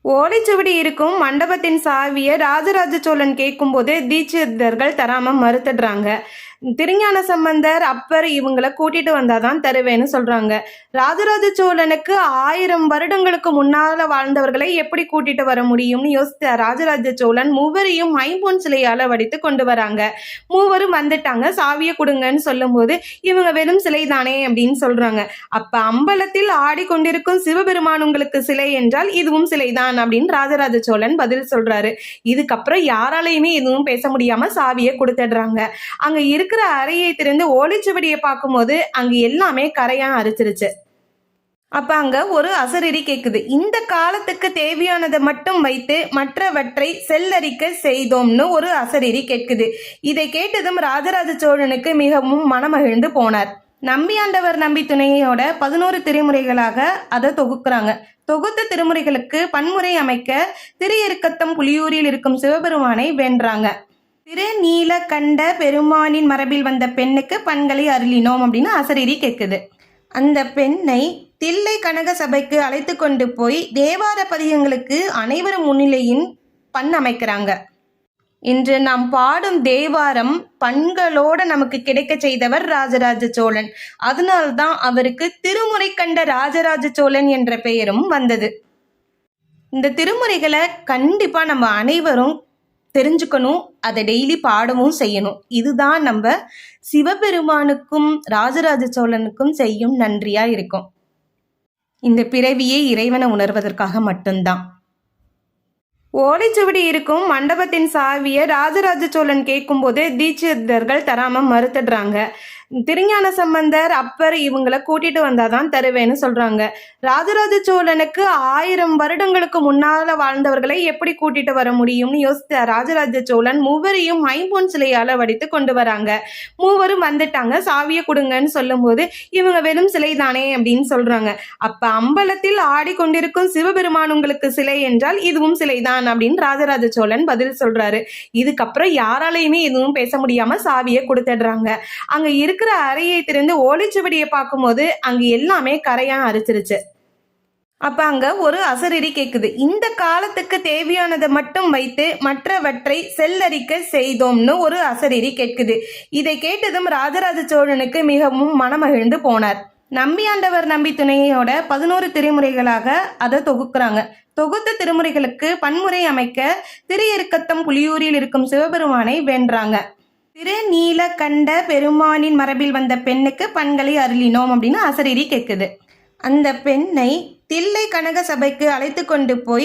ஓலைச்சுவடி இருக்கும் மண்டபத்தின் சாவிய ராஜராஜ சோழன் கேட்கும்போது தீட்சிதர்கள் தராம மறுத்துடுறாங்க. திருஞான சம்பந்தர் அப்பர் இவங்களை கூட்டிட்டு வந்தாதான் தருவேன்னு சொல்றாங்க. ராஜராஜ சோழனுக்கு 1000 வருடங்களுக்கு முன்னால வாழ்ந்தவர்களை எப்படி கூட்டிட்டு வர முடியும்னு யோசித்த ராஜராஜ சோழன் மூவரையும் ஐம்பொன் சிலையால வடித்து கொண்டு வராங்க. மூவரும் வந்துட்டாங்க, சாவிய கொடுங்கன்னு சொல்லும் போது இவங்க வெறும் சிலை தானே அப்படின்னு சொல்றாங்க. அப்ப அம்பலத்தில் ஆடிக்கொண்டிருக்கும் சிவபெருமான் உங்களுக்கு சிலை என்றால் இதுவும் சிலைதான் அப்படின்னு ராஜராஜ சோழன் பதில் சொல்றாரு. இதுக்கப்புறம் யாராலையுமே எதுவும் பேச முடியாம சாவியை கொடுத்துடுறாங்க. அங்க இருக்கிற அறையை திறந்து ஓலைச்சுவடியை பார்க்கும்போது அங்க எல்லாமே கரையா அரிச்சிருச்சு. அப்ப அங்க ஒரு அசரீரி கேக்குது. இந்த காலத்துக்கு தேவையானதை மட்டும் வைத்து மற்றவற்றை செல்லரிக்க செய்தோம்னு ஒரு அசரீரி கேட்குது. இதை கேட்டதும் ராஜராஜ சோழனுக்கு மிகவும் மனமகிழ்ந்து போனார். நம்பியாண்டவர் நம்பி துணையோட 11 திருமுறைகளாக அதை தொகுக்கிறாங்க. தொகுத்த திருமுறைகளுக்கு பன்முறை அமைக்க திரு புலியூரில் இருக்கும் சிவபெருமானை வேண்டாங்க. திருநீலகண்ட பெருமானின் மரபில் வந்த பெண்ணுக்கு பண்களை அருளினோம் அப்படின்னு அசரீரி கேட்குது. அந்த பெண்ணை தில்லை கனக சபைக்கு அழைத்து கொண்டு போய் தேவார பதிகங்களுக்கு அனைவரும் முன்னிலையின் பண் அமைக்கிறாங்க. இன்று நாம் பாடும் தேவாரம் பண்களோட நமக்கு கிடைக்க செய்தவர் ராஜராஜ சோழன். அதனால்தான் அவருக்கு திருமுறை கண்ட ராஜராஜ சோழன் என்ற பெயரும் வந்தது. இந்த திருமுறைகளை கண்டிப்பா நம்ம அனைவரும் தெரிஞ்சுக்கணும், அதை டெய்லி பாடவும் செய்யணும். இதுதான் நம்ம சிவபெருமானுக்கும் ராஜராஜ சோழனுக்கும் செய்யும் நன்றியா இருக்கும். இந்த பிறவியே இறைவனை உணர்வதற்காக மட்டும்தான். ஓலைச்சுவடி இருக்கும் மண்டபத்தின் சாவிய ராஜராஜ சோழன் கேட்கும்போது தீட்சிதர்கள் தராம மறுத்துடுறாங்க. திருஞான சம்பந்தர் அப்பர் இவங்களை கூட்டிட்டு வந்தாதான் தருவேன்னு சொல்றாங்க. ராஜராஜ சோழனுக்கு 1000 வருடங்களுக்கு முன்னால வாழ்ந்தவர்களை எப்படி கூட்டிட்டு வர முடியும்னு யோசித்த ராஜராஜ சோழன் மூவரையும் ஐம்பொன் சிலையால வடித்து கொண்டு வராங்க. மூவரும் வந்துட்டாங்க, சாவிய கொடுங்கன்னு சொல்லும் போது இவங்க வெறும் சிலை தானே அப்படின்னு சொல்றாங்க. அப்ப அம்பலத்தில் ஆடிக்கொண்டிருக்கும் சிவபெருமான் உங்களுக்கு சிலை என்றால் இதுவும் சிலைதான் அப்படின்னு ராஜராஜ சோழன் பதில் சொல்றாரு. இதுக்கப்புறம் யாராலையுமே எதுவும் பேச முடியாம சாவியை கொடுத்துடுறாங்க. அங்க இருக்கிற அறையை திறந்து ஓலைச்சுவடியை பார்க்கும்போது அங்க எல்லாமே கரையா அரிச்சிருச்சு. அப்ப அங்க ஒரு அசரீரி கேக்குது. இந்த காலத்துக்கு தேவையானதை மட்டும் வைத்து மற்றவற்றை செல்லரிக்க செய்தோம்னு ஒரு அசரீரி கேட்குது. இதை கேட்டதும் ராஜராஜ சோழனுக்கு மிகவும் மனமகிழ்ந்து போனார். நம்பியாண்டவர் நம்பி துணையோட 11 திருமுறைகளாக அதை தொகுக்கிறாங்க. தொகுத்த திருமுறைகளுக்கு பன்முறை அமைக்க திரு புலியூரில் இருக்கும் சிவபெருமானை வேண்டாங்க. திருநீலகண்ட பெருமானின் மரபில் வந்த பெண்ணுக்கு பண்களை அருளினோம் அப்படின்னு அசரீரி கேட்குது. அந்த பெண்ணை தில்லை கனக சபைக்கு அழைத்து கொண்டு போய்